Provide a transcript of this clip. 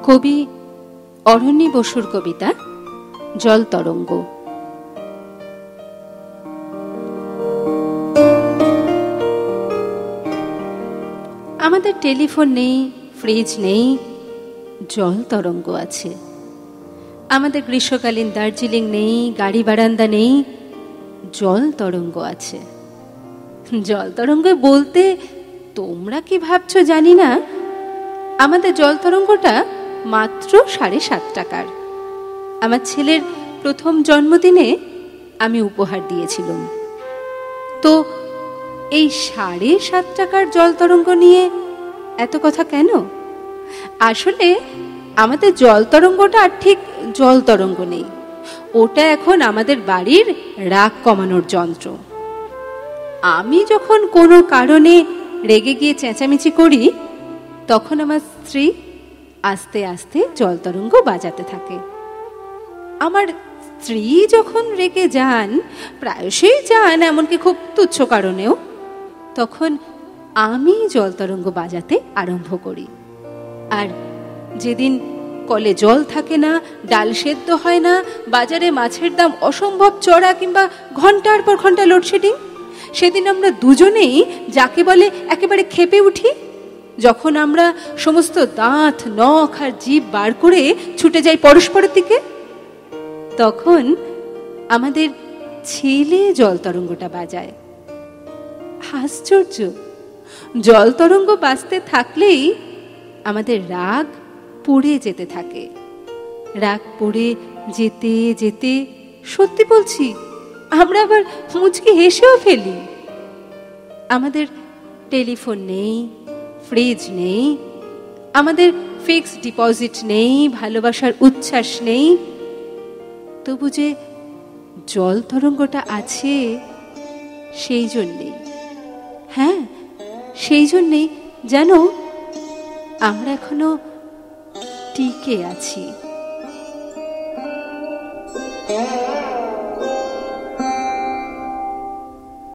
কবি অরণ্যী বসুর কবিতা জল তরঙ্গ। আমাদের টেলিফোন নেই, ফ্রিজ নেই, জল তরঙ্গ আছে। আমাদের গ্রীষ্মকালীন দার্জিলিং নেই, গাড়ি বারান্দা নেই, জল তরঙ্গ আছে। জল তরঙ্গ বলতে তোমরা কি ভাবছো জানি না, আমাদের জল তরঙ্গটা মাত্র 7.5 টাকার। আমার ছেলের প্রথম জন্মদিনে আমি উপহার দিয়েছিলাম। তো এই 7.5 টাকার জল তরঙ্গ নিয়ে এত কথা কেন? আসলে আমাদের জল তরঙ্গটা আর ঠিক জল তরঙ্গ নেই, ওটা এখন আমাদের বাড়ির রাগ কমানোর যন্ত্র। আমি যখন কোনো কারণে রেগে গিয়ে চেঁচামেচি করি, তখন আমার স্ত্রী আস্তে আস্তে জল তরঙ্গ বাজাতে থাকে। আমার স্ত্রী যখন রেগে যান, প্রায়শই যান, এমনকি খুব তুচ্ছ কারণেও, তখন আমি জল তরঙ্গ বাজাতে আরম্ভ করি। আর যেদিন কলে জল থাকে না, ডাল সেদ্ধ হয় না, বাজারে মাছের দাম অসম্ভব চড়া, কিংবা ঘন্টার পর ঘন্টা লোডশেডিং, সেদিন আমরা দুজনেই যাকে বলে একেবারে ক্ষেপে উঠি। যখন আমরা সমস্ত দাঁত, নখ আর জিভ বার করে ছুটে যাই পরস্পরের দিকে, তখন আমাদের ছেলে জল তরঙ্গটা বাজায়। আশ্চর্য, জল তরঙ্গ বাজতে থাকলেই আমাদের রাগ পড়ে যেতে থাকে। রাগ পড়ে যেতে যেতে, সত্যি বলছি, আমরা আবার মুচকি হেসেও ফেলি। আমাদের টেলিফোন নেই, ফ্রিজ নেই, আমাদের ফিক্সড ডিপোজিট নেই, ভালোবাসার উচ্ছ্বাস নেই, তবু যে জল তরঙ্গটা আছে, সেই জন্যেই, হ্যাঁ সেই জন্যেই যেন আমরা এখনো টিকে আছি।